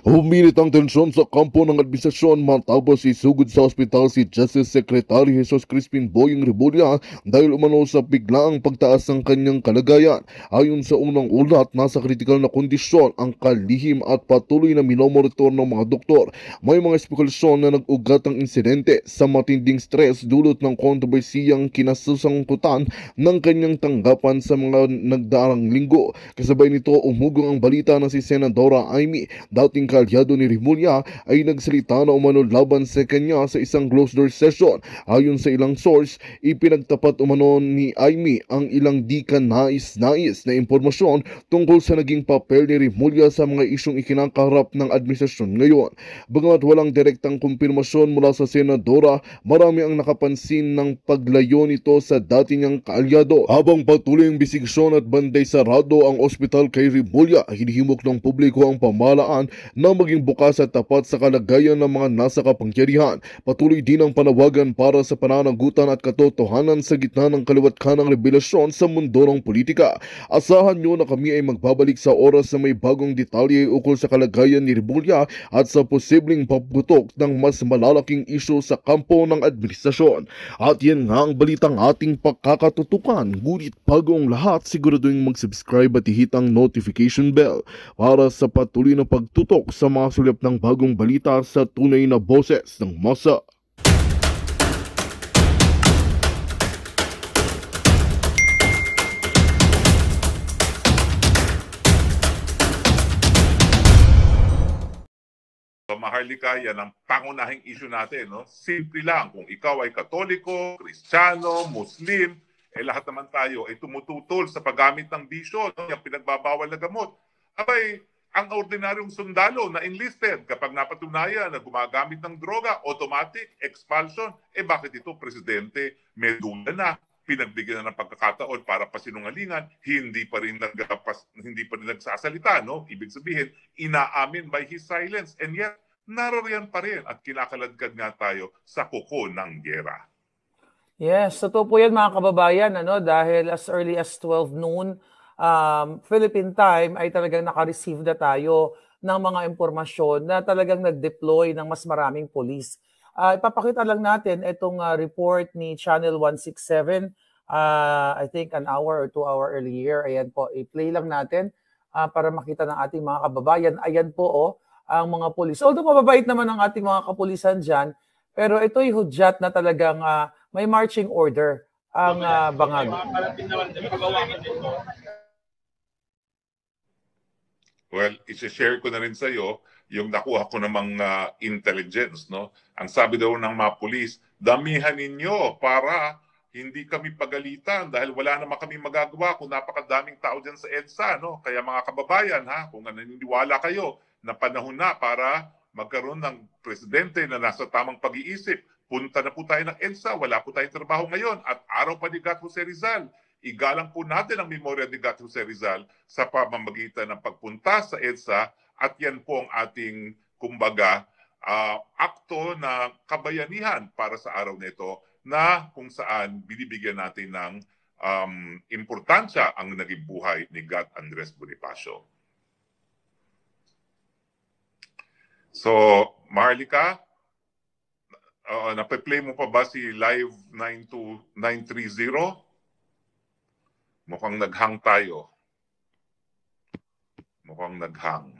Huminit ang tensyon sa kampo ng administrasyon matapos isugod sa ospital si Justice Secretary Jesus Crispin Boyeng Rebulya dahil umano sa biglaang pagtaas ng kanyang kalagayan. Ayon sa unang ulat, nasa kritikal na kondisyon ang kalihim at patuloy na minomonitor ng mga doktor. May mga espekulasyon na nag-ugat ang insidente sa matinding stress dulot ng kontrobersiyang kinasasangkutan ng kanyang tanggapan sa mga nagdaang linggo. Kasabay nito, umugong ang balita na si Senadora Amy, dating kalyado ni Rimulya, ay nagsalita na umano laban sa kanya sa isang closed-door session. Ayon sa ilang source, ipinagtapat umano ni Amy ang ilang di kanais-nais na impormasyon tungkol sa naging papel ni Rimulya sa mga isyong ikinakaharap ng administrasyon ngayon. Bagamat walang direktang kumpirmasyon mula sa Senadora, marami ang nakapansin ng paglayo nito sa dati niyang kaalyado. Habang patuloy ang bisigsyon at banday sarado ang ospital kay Rimulya, hinihimok ng publiko ang pamahalaan na maging bukas at tapat sa kalagayan ng mga nasa kapangyarihan. Patuloy din ang panawagan para sa pananagutan at katotohanan sa gitna ng kaliwat-kanang revelasyon sa mundo ng politika. Asahan nyo na kami ay magbabalik sa oras na may bagong detalye ukol sa kalagayan ni Rimulya at sa posibleng paputok ng mas malalaking isyu sa kampo ng administrasyon. At yan nga ang balitang ating pagkakatutukan. Ngunit bago ang lahat, siguraduhin mag-subscribe at i-hit ang notification bell para sa patuloy na pagtutok sa mga sulap ng bagong balita sa tunay na boses ng masa. Maharlika, yan ang pangunahing issue natin. No? Simple lang, kung ikaw ay Katoliko, Kristiyano, Muslim, lahat naman tayo ay tumututol sa paggamit ng bisyo, no? Yung pinagbabawal na gamot. Abay, ang ordinaryong sundalo na enlisted, kapag napatunayan na gumagamit ng droga, automatic expulsion. Bakit ito, Presidente, may dula na, pinagbigyan na ng pagkakataon para pasinungalingan, hindi pa rin nagsasalita, no? Ibig sabihin, inaamin by his silence, and yet naroriyan pa rin at kinakaladkad nga tayo sa kuko ng giyera. Yes, totoo po yan mga kababayan, dahil as early as 12 noon Philippine time ay talagang naka-receive na tayo ng mga impormasyon na talagang nag-deploy ng mas maraming police. Ipapakita lang natin itong report ni Channel 167, I think an hour or 2 hour earlier. Ayan po, i-play lang natin para makita ng ating mga kababayan. Ayan po ang mga pulis. Although mababait naman ang ating mga kapulisan dyan, pero ito'y hudyat na talagang may marching order ang bangag. Well, isi-share ko na rin sa iyo yung nakuha ko namang intelligence, no? Ang sabi daw ng mga pulis, damihan ninyo para hindi kami pagalitan dahil wala naman kami magagawa kung napakadaming tao dyan sa EDSA, no? Kaya mga kababayan, kung naniniwala kayo na panahon na para magkaroon ng presidente na nasa tamang pag-iisip, punta na po tayo ng EDSA, wala po tayong trabaho ngayon at araw pa ni Gat Jose Rizal. Igalang po natin ang memorya ni Gat Jose Rizal sa pamamagitan ng pagpunta sa EDSA at yan po ang ating, kumbaga, akto na kabayanihan para sa araw nito na kung saan binibigyan natin ng importansya ang naging buhay ni Gat Andres Bonifacio. So, Maharlika, nape-play mo pa ba si Live 92930? Mukhang naghang tayo. Mukhang naghang.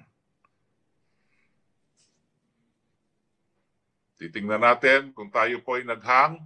Titingnan natin kung tayo po ay naghang.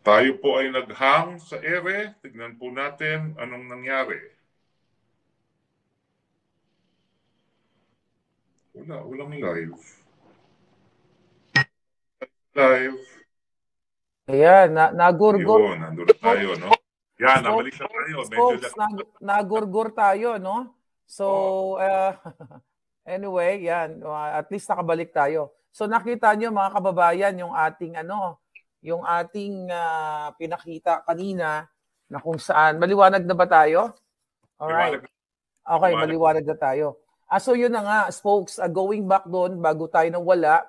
Tayo po ay naghang sa ere. Tignan po natin anong nangyari. Walang live. Live. Ayan, nagurgur. Yun, nandun tayo, no? Yan, nabalik na tayo. Folks, nagurgur tayo, no? So, anyway, yan. At least nakabalik tayo. So, nakita nyo mga kababayan yung ating pinakita kanina na kung saan. Maliwanag na ba tayo? Alright. Okay, maliwanag na tayo. So yun na nga, Spokes, going back doon, bago tayo nawala,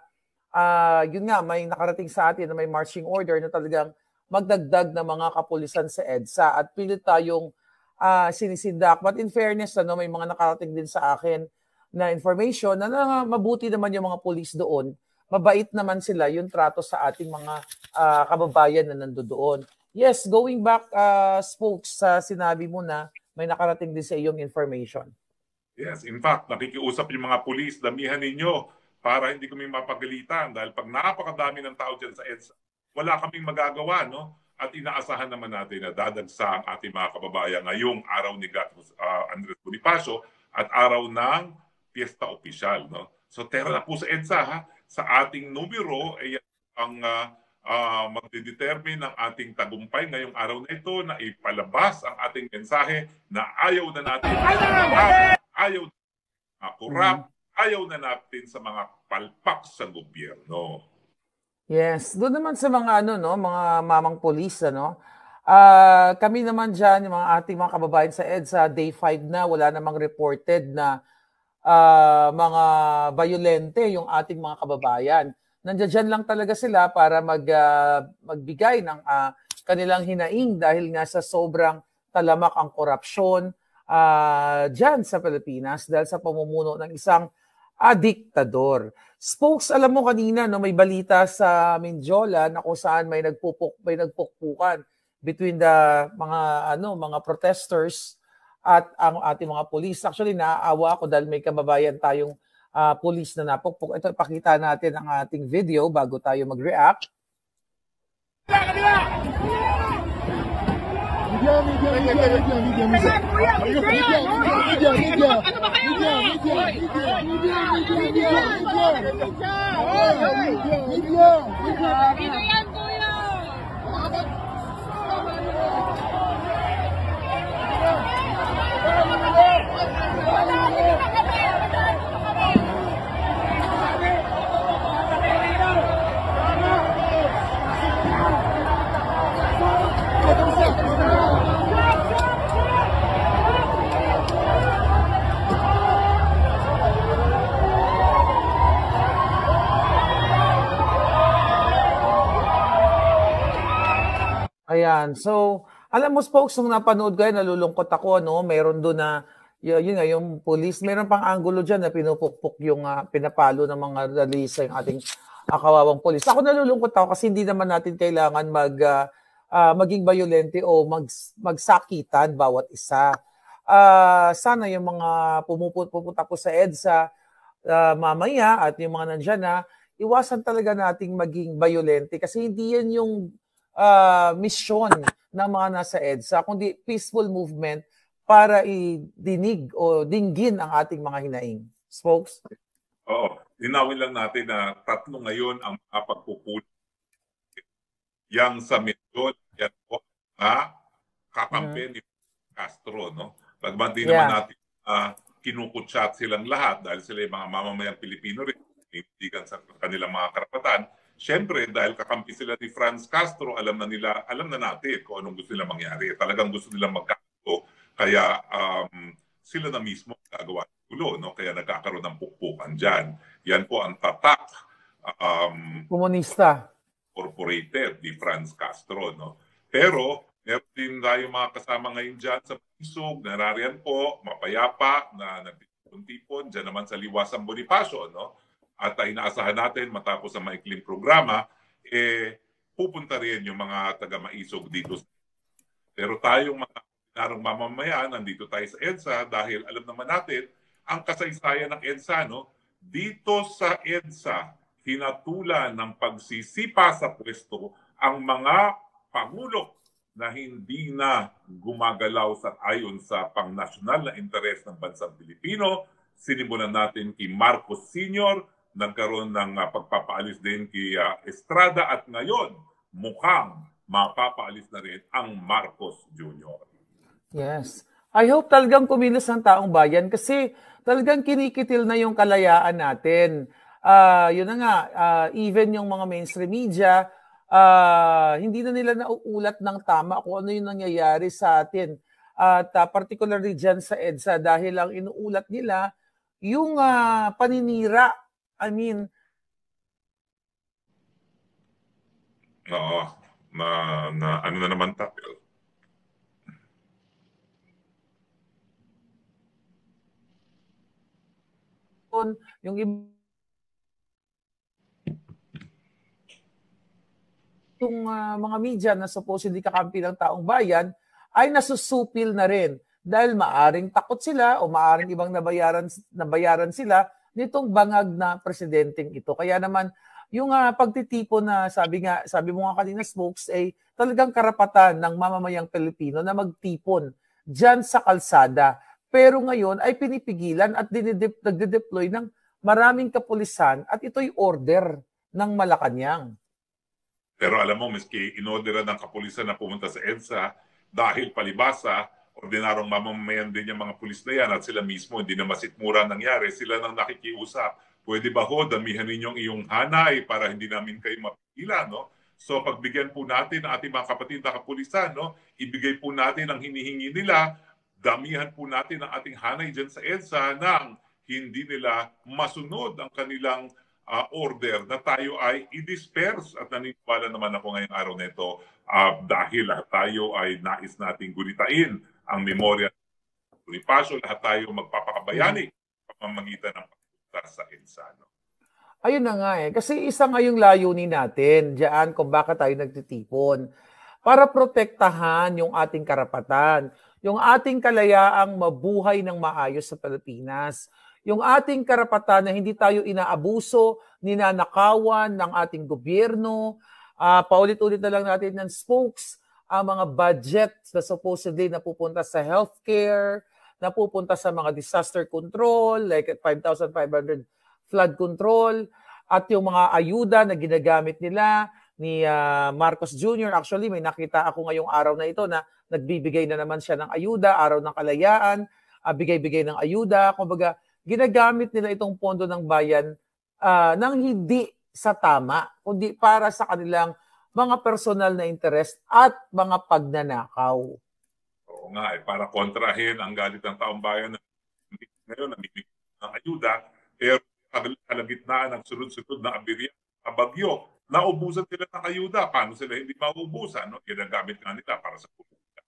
yun nga, may nakarating sa atin na may marching order na talagang magdagdag na mga kapulisan sa EDSA at pilit tayong sinisindak. But in fairness, may mga nakarating din sa akin na information na mabuti naman yung mga pulis doon. Mabait naman sila yung trato sa ating mga kababayan na nandoon. Yes, going back, Spokes, sinabi mo na may nakarating din sa iyong information. Yes, in fact, nakikiusap yung mga pulis, damihan ninyo para hindi kami mapagalitan dahil pag napakadami ng tao dyan sa EDSA, wala kaming magagawa, no? At inaasahan naman natin na dadagsa ang ating mga kababayan ngayong araw ni Andres Bonifacio at araw ng Fiesta Opisyal, no? So tera na po sa EDSA, ha? Sa ating numero ay ang magdedetermine ng ating tagumpay ngayong araw na ito na ipalabas ang ating mensahe na ayaw na natin ayaw na korap, ayaw na natin sa mga palpak sa gobyerno. Yes, doon naman sa mga mga mamang pulis, kami naman diyan, yung mga ating mga kababayan sa EDSA, day 5 na, wala namang reported na mga violente yung ating mga kababayan. Nandiyan lang talaga sila para magbigay ng kanilang hinaing dahil nga sa sobrang talamak ang korupsyon dyan sa Pilipinas dahil sa pamumuno ng isang diktador. Spokes, alam mo kanina may balita sa Mindiola na kung saan may nagpukpukan between the mga protesters at ang ating mga police. Actually, naaawa ako dahil may kababayan tayong police na napukpok. Ito, pakita natin ang ating video bago tayo mag-react. Ayan. So, alam mo, Spokes, nung napanood ko yan, nalulungkot ako, Meron doon na, yun nga, yung police, meron pang angulo dyan na pinupukpok yung pinapalo ng mga ralisa yung ating kawawang police. Ako nalulungkot ako kasi hindi naman natin kailangan maging violente o magsakitan bawat isa. Sana yung mga pupunta po sa EDSA mamaya at yung mga nandyan na, iwasan talaga nating maging violente kasi hindi yan yung misyon ng mga nasa EDSA, kundi peaceful movement para idinig o dinggin ang ating mga hinaing. Spokes? Oo. Linawin lang natin na tatlo ngayon ang pagpupuli. Yang sa medyo, yan po, kakampi ni Castro, no? Pagman din naman natin kinukutsat silang lahat dahil sila yung mga mamamayang Pilipino rin, ibigay sa kanilang mga karapatan. Siyempre, dahil kakampi sila ni Franz Castro, alam na natin kung anong gusto nila mangyari. Talagang gusto nilang magkakato, kaya sila na mismo gagawa ng gulo, no? Kaya nagkakaroon ng pukpukan dyan. Yan po ang tatak komunista corporated ni Franz Castro, no? Pero meron din tayo mga kasama ngayon dyan sa Pinsog, narariyan po, mapayapa na nagtipon-tipon dyan naman sa Liwasang Bonifacio, no? At inaasahan natin matapos ang maikling programa, pupunta rin yung mga taga-Maisog dito. Pero tayong mga narong mamamayan, nandito tayo sa EDSA dahil alam naman natin ang kasaysayan ng EDSA, no? Dito sa EDSA, hinatulan ng pagsisipa sa pwesto ang mga pangulo na hindi na gumagalaw ayon sa pangnasyonal na interes ng bansang Pilipino. Sinimulan natin kay Marcos Sr., nagkaroon ng pagpapaalis din kay Estrada at ngayon mukhang mapapaalis na rin ang Marcos Jr. Yes. I hope talagang kumilos ang taong bayan kasi talagang kinikitil na yung kalayaan natin. Yun na nga, even yung mga mainstream media, hindi na nila nauulat ng tama kung ano yung nangyayari sa atin. At particularly dyan sa EDSA dahil ang inuulat nila yung paninira. I mean, Oo, na ano na naman tayo. yung mga media na supposedly kakampi ng taong bayan ay nasusupil na rin dahil maaring takot sila o maaring ibang nabayaran sila nitong bangag na presidenteng ito. Kaya naman yung pagtitipon na sabi mo nga kanina, Smokes, ay talagang karapatan ng mamamayang Pilipino na magtipon dyan sa kalsada. Pero ngayon ay pinipigilan at nagde-deploy ng maraming kapulisan at ito'y order ng Malacanang. Pero alam mo, miski inordera ng kapulisan na pumunta sa EDSA, dahil palibasa, ordinarong mamamayan din yung mga pulis na yan at sila mismo, hindi na masikmura nangyari, sila nang nakikiusap. Pwede ba ho, damihan ninyong iyong hanay para hindi namin kayo mapigilan, no? So pagbigyan po natin ang ating mga kapatid na kapulisan, no? Ibigay po natin ang hinihingi nila, damihan po natin ang ating hanay dyan sa EDSA nang hindi nila masunod ang kanilang order na tayo ay i-disperse at naniniwala naman ako ngayong araw na ito dahil lahat tayo ay nais nating gunitain ang memorya ng Bonifacio, lahat tayo magpapakabayani pamamagitan ng pagpunta sa EDSA. No? Ayun na nga eh. Kasi isa nga yung layunin natin diyan kung bakit tayo nagtitipon. Para protektahan yung ating karapatan, yung ating kalayaang mabuhay ng maayos sa Pilipinas, yung ating karapatan na hindi tayo inaabuso, ninanakawan ng ating gobyerno. Paulit-ulit na lang natin ng Spokes, ang mga budget na supposedly napupunta sa healthcare, napupunta sa mga disaster control, like 5,500 flood control, at yung mga ayuda na ginagamit nila ni Marcos Jr. Actually, may nakita ako ngayong araw na ito na nagbibigay na naman siya ng ayuda, araw ng kalayaan, bigay-bigay ng ayuda. Kumbaga, ginagamit nila itong pondo ng bayan nang hindi sa tama, kundi para sa kanilang mga personal na interest at mga pagnanakaw. Oo nga, para kontrahin ang galit ng taong bayan na ngayon namimigay ng ayuda, pero kalagitnaan ng sunod-sunod na abirya, bagyo, naubusan sila ng ayuda. Paano sila hindi maubusan? No? Ginagamit nga nila para sa politika.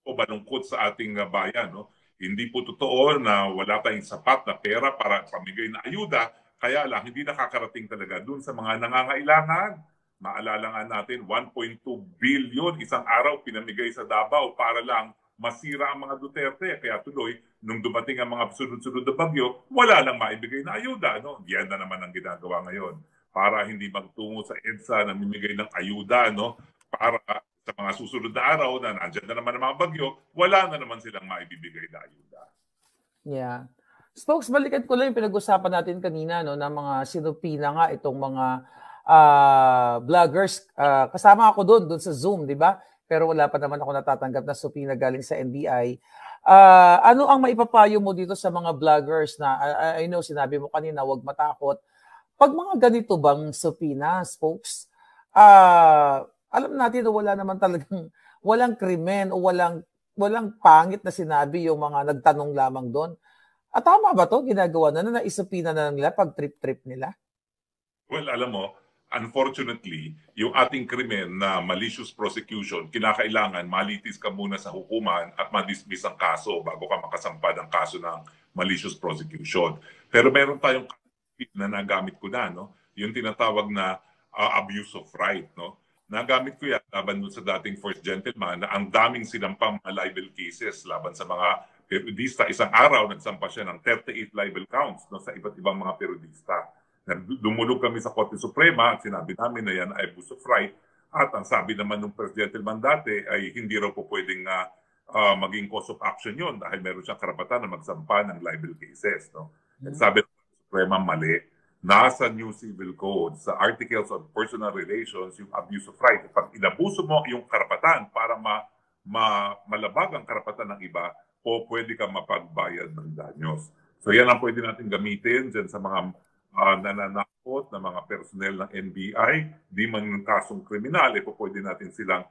O balungkot sa ating bayan, no? Hindi po totoo na wala tayong sapat na pera para pamigay na ayuda, kaya lang hindi nakakarating talaga dun sa mga nangangailangan. Maalala nga natin, 1.2 billion isang araw pinamigay sa Davao para lang masira ang mga Duterte. Kaya tuloy, nung dumating ang mga sunod-sunod na bagyo, wala lang maibigay na ayuda. No? Yan na naman ang ginagawa ngayon para hindi magtungo sa EDSA na mimigay ng ayuda, no? Para sa mga susunod na araw na nandyan na naman ang mga bagyo, wala na naman silang maibibigay na ayuda. Yeah. Spokes, balikan ko lang yung pinag-usapan natin kanina, no, na mga sinupina nga itong mga vloggers. Kasama ako doon sa Zoom, di ba? Pero wala pa naman ako natatanggap na supina galing sa NBI. Ano ang maipapayo mo dito sa mga vloggers na, I know, sinabi mo kanina, huwag matakot. Pag mga ganito bang supina, Spokes, alam natin na wala naman talagang, walang krimen o walang pangit na sinabi yung mga nagtanong lamang doon. At tama ba to? Ginagawa na naisupina na nila pag trip-trip nila? Well, alam mo, unfortunately, yung ating krimen na malicious prosecution, kinakailangan malitis ka muna sa hukuman at madismiss ang kaso bago ka makasampa ng kaso ng malicious prosecution. Pero meron tayong na nagamit ko na, no? Yung tinatawag na abuse of right, no? Nagamit ko yan laban dun sa dating first gentleman na ang daming sinampang libel cases laban sa mga periodista. Isang araw, nagsampa siya ng 38 libel counts, no, sa iba't ibang mga periodista. Dumulog kami sa Korte Suprema at sinabi namin na yan ay abuse of right. At ang sabi naman ng first gentleman dati ay hindi raw po pwedeng maging cause of action yon dahil meron siyang karapatan na magsampa ng libel cases. No? Nagsabi ng Suprema mali. Nasa New Civil Code, sa Articles on Personal Relations, yung abuse of right. Pag inabuso mo yung karapatan para malabag ang karapatan ng iba, o pwede ka mapagbayad ng danyos. So yan ang pwede natin gamitin dyan sa mga nananakot na mga personnel ng NBI, di man ng kasong kriminal, pwede natin silang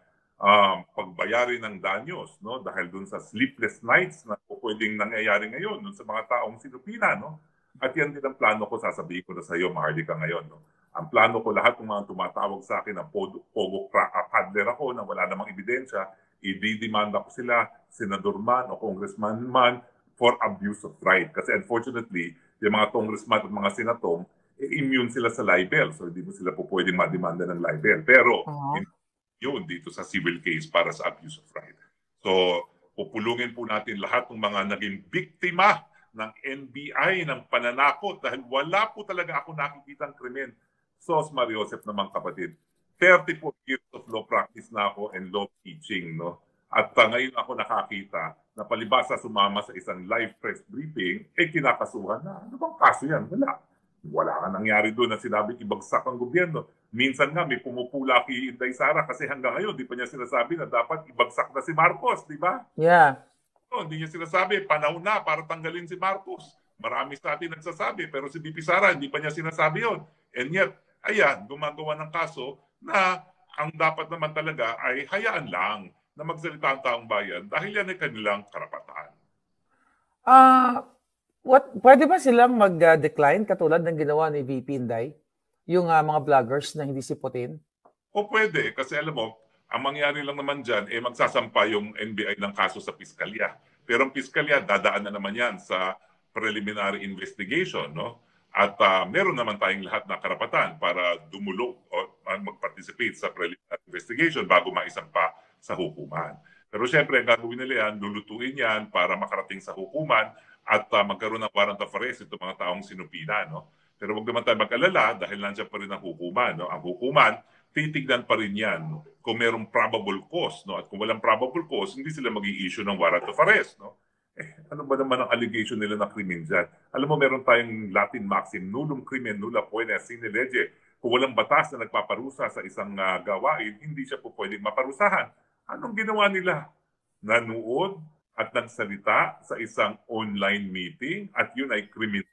pagbayarin ng danyos, no? Dahil dun sa sleepless nights na pwedeng nangyayari ngayon dun sa mga taong sinupina, no? At yan din ang plano ko, sasabihin ko na sa iyo, Maharlika, ngayon, no? Ang plano ko, lahat ng mga tumatawag sa akin na pogo paddler ako na wala namang ebidensya, i-demand ko sila, senador man o congressman man, for abuse of right. Kasi unfortunately, yung mga congressman at mga senatong, immune sila sa libel. So hindi mo sila pwedeng mademanda ng libel. Pero yun dito sa civil case para sa abuse of right. So pupulungin po natin lahat ng mga naging biktima ng NBI, ng pananakot, dahil wala po talaga ako nakikitang krimen. Sos Mariosep naman, kapatid. 34 years of law practice na ako and law teaching, no? At ngayon ako nakakita na palibasa sumama sa isang live press briefing, kinakasuhan na. Ano bang kaso yan? Wala. Wala nga nangyari doon na sinabing ibagsak ang gobyerno. Minsan nga may pumupula kay Inday Sara kasi hanggang ngayon di pa niya sinasabi na dapat ibagsak na si Marcos, di ba? Yeah. No, hindi niya sinasabi, panahon na para tanggalin si Marcos. Marami sa atin nagsasabi, pero si BP Sara hindi pa niya sinasabi yon. And yet, ayan, gumagawa ng kaso na ang dapat naman talaga ay hayaan lang na magsalita ang taong bayan dahil yan ay kanilang karapatan. Pwede ba silang mag-decline katulad ng ginawa ni VP Inday? Yung mga vloggers na hindi siputin? O pwede, kasi alam mo, ang mangyari lang naman dyan, magsasampa yung NBI ng kaso sa piskalya. Pero ang piskalya, dadaan na naman yan sa preliminary investigation, no? At meron naman tayong lahat na karapatan para dumulog o mag-participate sa preliminary investigation bago maisampa sa hukuman. Pero syempre, ang gagawin nila yan, lulutuin yan para makarating sa hukuman at magkaroon ng warrant of arrest itong mga taong sinupina, no? Pero wag naman tayo mag-alala dahil nandiyan pa rin ang hukuman, no? Ang hukuman, titignan pa rin yan, no? Kung merong probable cause, no? At kung walang probable cause, hindi sila mag-i-issue ng warrant of arrest, no? Ano ba naman ang allegation nila na krimen dyan? Alam mo, meron tayong Latin maxim, nullum crimen nulla poena sine lege. Kung walang batas na nagpaparusa sa isang gawain, hindi siya po pwedeng maparusahan. Anong ginawa nila? Nanood at nagsalita sa isang online meeting at yun ay krimen.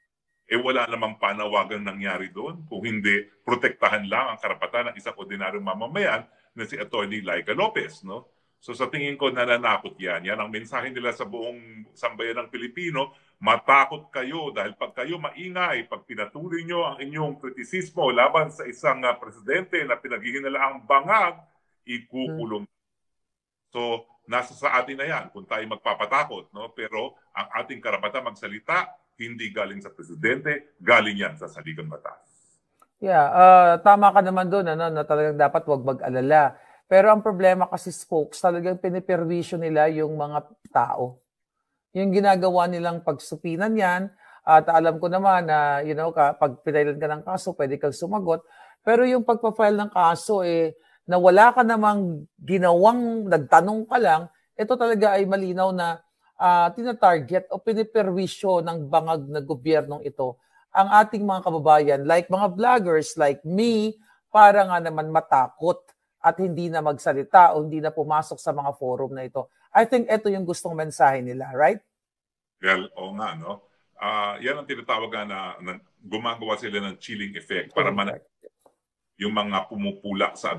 Wala namang panawagang nangyari doon kung hindi protektahan lang ang karapatan ng isang ordinaryong mamamayan na si Atty. Laika Lopez, no? So sa tingin ko, nananakot yan. Yan ang mensahe nila sa buong sambayan ng Pilipino. Matakot kayo dahil pag kayo maingay, pag pinatuloy nyo ang inyong kritisismo laban sa isang presidente na pinaghihinalaang bangag, ikukulong. So nasa sa atin na yan kung tayo magpapatakot. No? Pero ang ating karapatan magsalita, hindi galing sa presidente, galing yan sa saligang batas. Yeah, tama ka naman doon, ano, na talagang dapat wag mag-alala. Pero ang problema kasi, folks, talagang piniperwisyo nila yung mga tao. Yung ginagawa nilang pagsupinan yan, at alam ko naman na, pag pinailan ka ng kaso, pwede kang sumagot. Pero yung pagpa-file ng kaso, na wala ka namang ginawang, nagtanong ka lang, ito talaga ay malinaw na tina-target o piniperwisyo ng bangag na gobyernong ito ang ating mga kababayan, like mga vloggers like me, para nga naman matakot at hindi na magsalita o hindi na pumasok sa mga forum na ito. I think ito yung gustong mensahe nila, right? Well, oo nga, no? Yan ang tinatawag na gumagawa sila ng chilling effect para yung mga pumupula sa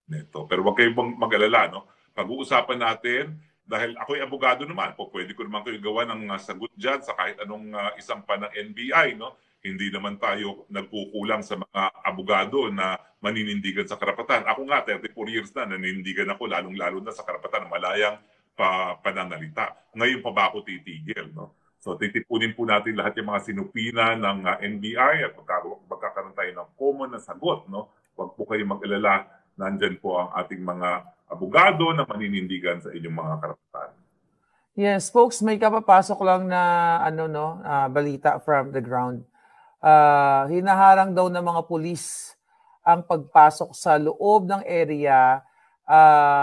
nito. Pero wag kayong mag-alala, no? Pag-uusapan natin, dahil ako'y abogado naman, pwede ko naman kayo gawa ng sagot dyan sa kahit anong isang pa ng NBI, no? Hindi naman tayo nagkukulang sa mga abogado na maninindigan sa karapatan. Ako nga, 34 years na, naninindigan ako, lalong-lalo na sa karapatan ng malayang pananalita. Ngayon pa ba ako titigil? No? So, titipunin po natin lahat yung mga sinupina ng NBI at magkakaroon tayo ng common na sagot. No? Huwag po kayo mag-alala, nandyan po ang ating mga abogado na maninindigan sa inyong mga karapatan. Yes, folks, may kapapasok lang na balita from the ground. Hinaharang daw ng mga pulis ang pagpasok sa loob ng area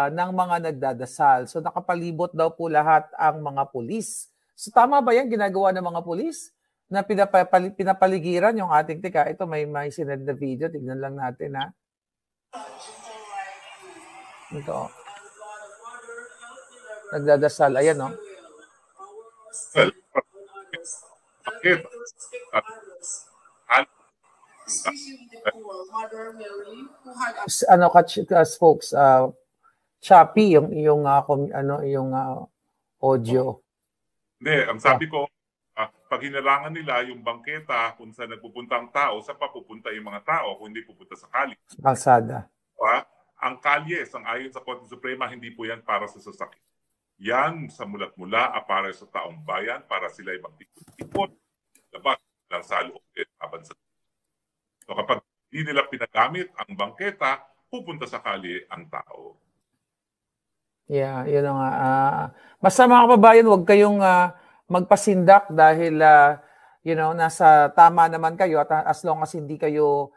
ng mga nagdadasal. So nakapalibot daw po lahat ang mga pulis. So tama ba yan ginagawa ng mga pulis? Na pinapaligiran yung ating, ito may sinend na video, tignan lang natin ha. Ito. Nagdadasal, ayan no. Ano folks, choppy yung audio. Hindi, ang sabi ko, pag hinarangan nila yung bangketa kung saan nagpupunta ang tao, saan pa pupunta yung mga tao kung hindi pupunta sa kalye? Kalsada. Ang kalye, ayon sa Korte Suprema, hindi po yan para sa sasakyan. Yan sa mulat-mula para sa taong bayan, para sila ay magtipon, labas lang sa loob laban sa. So kapag hindi nila pinagamit ang bangketa, pupunta sa kalye ang tao. Yeah, yun nga. Basta mga kababayan, huwag kayong magpasindak dahil nasa tama naman kayo at as long as hindi kayo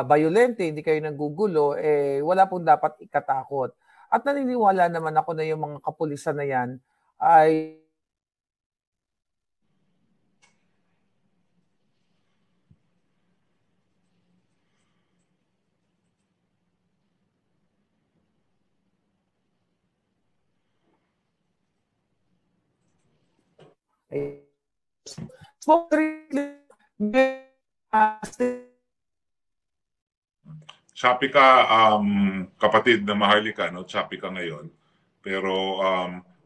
violente, hindi kayo nanggugulo, wala pong dapat ikatakot. At naniniwala naman ako na yung mga kapulisan na yan ay Choppy ka, kapatid na Maharlika, no? Choppy ka ngayon. Pero,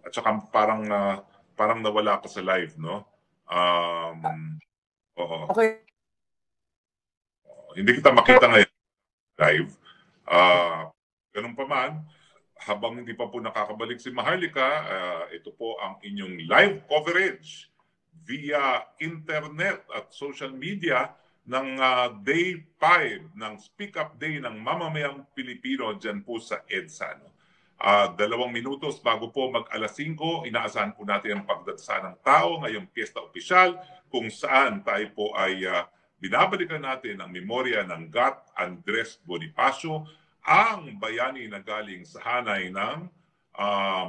at saka parang nawala ka sa live, no? Oo. Okay. Hindi kita makita ngayon live. Ganun pa man, habang hindi pa po nakakabalik si Maharlika, ito po ang inyong live coverage via internet at social media ng Day 5 ng Speak Up Day ng Mamamayang Pilipino dyan po sa EDSA. 2 minutos bago po mag alas 5, inaasahan po natin ang pagdatsa ng tao ngayong piyesta opisyal kung saan tayo po ay binabalikan natin ang memorya ng GAT Andres Bonifacio, ang bayani na galing sa hanay ng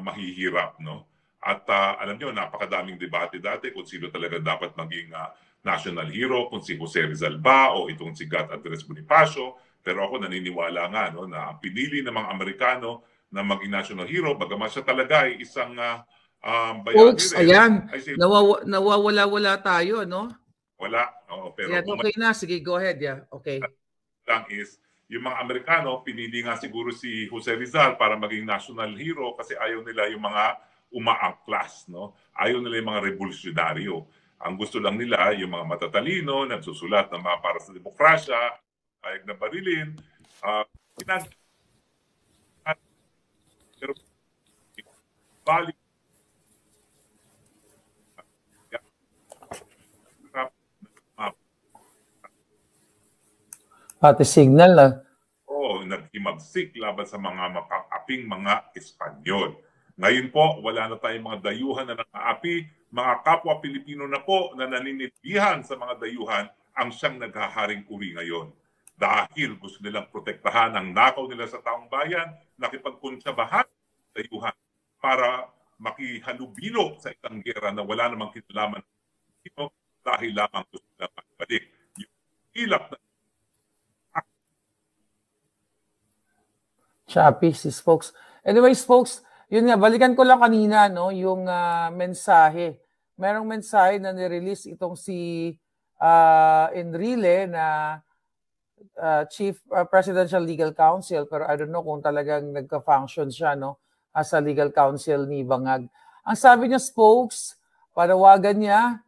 mahihirap. No? At alam nyo, napakadaming debate dati kung sino talaga dapat maging national hero, kung si Jose Rizal ba o itong si GAT Andres Bonifacio. Pero ako naniniwala nga na pinili ng mga Amerikano na maging national hero, bagamat siya talaga ay isang bayani folks, rin. ayan, nawawala tayo, no? Wala. Pero yeah, okay na. Sige, go ahead. Yeah, okay. Lang is, yung mga Amerikano, pinili nga siguro si Jose Rizal para maging national hero kasi ayaw nila yung mga umaangklas, no? Ayaw nila yung mga revolusyonaryo. Ang gusto lang nila yung mga matatalino, nagsusulat ng mga para sa demokrasya, ayag na barilin. Pero balik pati signal na. Naghimagsik laban sa mga mapang-aping mga Espanyol. Ngayon po, wala na tayong mga dayuhan na nang-aapi. Mga kapwa Pilipino na po na naninitihan sa mga dayuhan ang siyang naghaharing uri ngayon. Dahil gusto nilang protektahan ang nakaw nila sa taong bayan, nakipagkunsyabahan sa dayuhan para makihalubilo sa isang gera na wala namang kinalaman dahil lamang gusto nilang magbalik. Yung ilap na Choppy, sis folks. Anyways, folks, yun nga, balikan ko lang kanina, no, yung mensahe. Merong mensahe na nirelease itong si Enrile na Chief Presidential Legal Counsel, pero I don't know kung talagang nagka-function siya, no, as a legal counsel ni Bangag. Ang sabi niya, folks, panawagan niya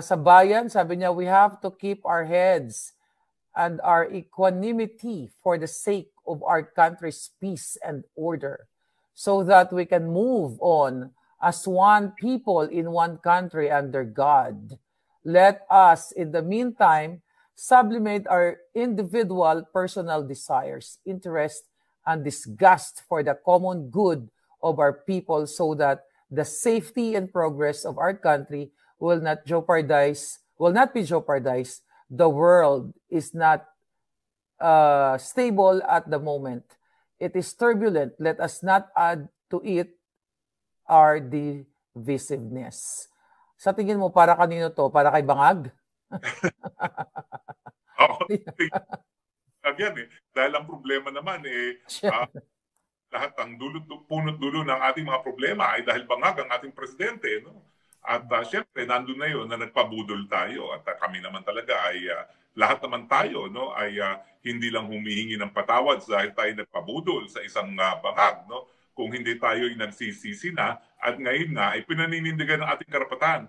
sa bayan, sabi niya, we have to keep our heads and our equanimity for the sake of our country's peace and order, so that we can move on as one people in one country under God. Let us, in the meantime, sublimate our individual personal desires, interest, and disgust for the common good of our people, so that the safety and progress of our country will not be jeopardized. The world is not stable at the moment. It is turbulent. Let us not add to it our divisiveness. Sa tingin mo, para kanino to? Para kay Bangag? Again, dahil ang problema naman lahat ang punot dulo ng ating mga problema ay dahil Bangag ang ating presidente, no? At syempre, nandun na yun na nagpabudol tayo at kami naman talaga ay lahat naman tayo no ay hindi lang humihingi ng patawad dahil tayo nagpabudol sa isang bangag, no? Kung hindi tayo nagsisisi na at ngayon nga ay pinaninindigan ng ating karapatan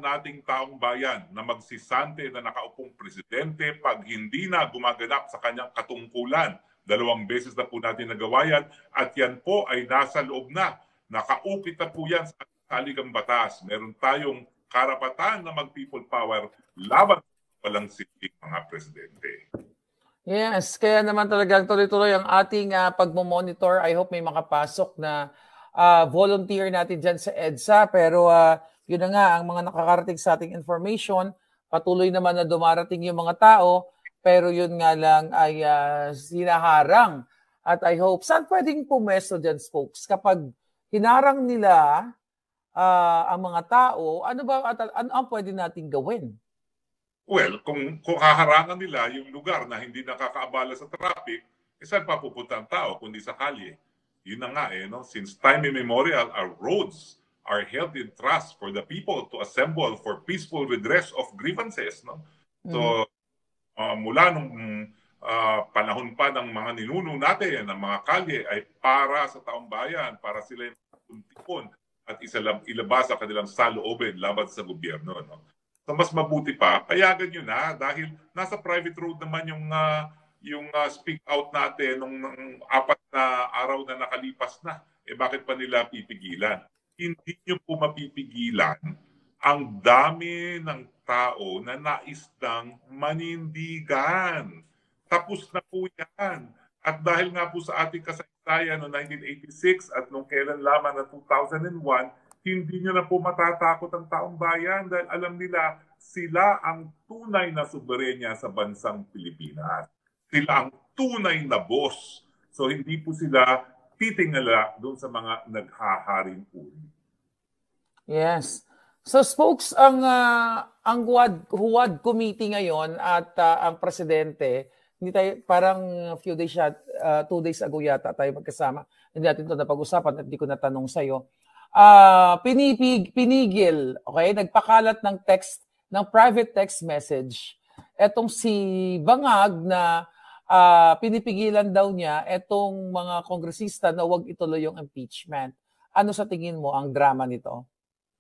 nating taong bayan na magsisante na nakaupong presidente pag hindi na gumaganap sa kanyang katungkulan. 2 beses na po natin nagawa yan at yan po ay nasa loob na. Nakaukit na po yan sa saligang batas. Meron tayong karapatan na mag-people power laban sa walang siling mga presidente. Yes, kaya naman talagang tuloy-tuloy ang ating pagmomonitor. I hope may makapasok na volunteer natin dyan sa EDSA. Pero yun na nga, ang mga nakakarating sa ating information, patuloy naman na dumarating yung mga tao, pero yun nga lang ay sinaharang. At I hope, saan pwedeng pumesto dyan, folks? Kapag hinarang nila ang mga tao, ano ang pwede nating gawin? Well, kung haharangan nila yung lugar na hindi nakakaabala sa traffic, saan pa pupunta ang tao kundi sa kalye? Yun na nga no? Since time immemorial, our roads are held in trust for the people to assemble for peaceful redress of grievances. No? So, mula nung panahon pa ng mga ninuno natin, ng mga kalye, ay para sa taong bayan, para sila yung tipon at ilabas sa kanilang saloobin laban sa gobyerno. No? So mas mabuti pa, payagan nyo na dahil nasa private road naman yung speak out natin nung 4 na araw na nakalipas na. Bakit pa nila pipigilan? Hindi nyo po mapipigilan ang dami ng tao na nais ng manindigan. Tapos na po yan. At dahil nga po sa ating kasaysayan noong 1986 at nung kailan lamang na 2001, hindi nyo na po matatakot ang taong bayan dahil alam nila sila ang tunay na soberenya sa bansang Pilipinas. Sila ang tunay na boss. So hindi po sila titingala doon sa mga naghaharing uri. Yes. So spokes ang Huwad Committee ngayon at ang presidente, hindi tayo parang few days 2 days ago yata tayo magkasama. Hindi natin ito napag-usapan at hindi ko natanong sa iyo. Pinigil, okay? Nagpakalat ng private text message. Etong si Bangag na pinipigilan daw niya etong mga kongresista na huwag ituloy yung impeachment. Ano sa tingin mo ang drama nito?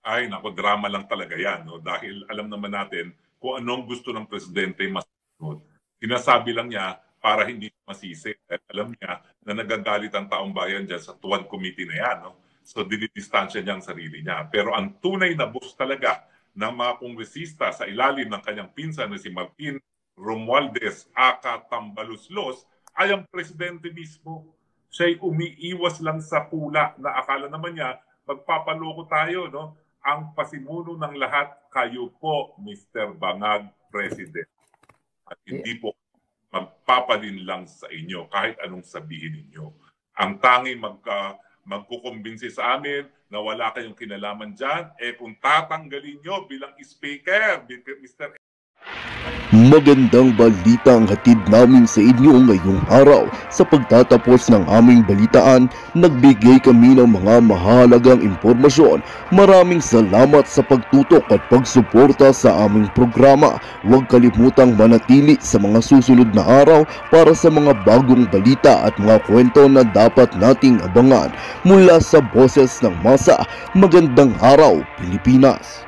Ay, naku, drama lang talaga yan. No? Dahil alam naman natin kung anong gusto ng presidente masunod. Sinasabi lang niya para hindi masisi. At alam niya na nagagalit ang taong bayan dyan sa Tuwad Committee na yan. No? So, dinidistansya niya ang sarili niya. Pero ang tunay na boss talaga ng mga kongresista sa ilalim ng kanyang pinsan na si Martin Romualdez aka Tambaluslos ay ang presidente mismo. Siya'y umiiwas lang sa pula na akala naman niya magpapaloko tayo, no? Ang pasimuno ng lahat, kayo po, Mr. Bangag, President. At hindi po magpapadin lang sa inyo kahit anong sabihin ninyo. Ang tanging magkukumbinsi sa amin na wala kayong kinalaman dyan, kung tatanggalin nyo bilang speaker, Mr. Magandang balita ang hatid namin sa inyo ngayong araw. Sa pagtatapos ng aming balitaan, nagbigay kami ng mga mahalagang impormasyon. Maraming salamat sa pagtutok at pagsuporta sa aming programa. Huwag kalimutang manatili sa mga susunod na araw para sa mga bagong balita at mga kwento na dapat nating abangan. Mula sa Boses ng Masa, magandang araw, Pilipinas!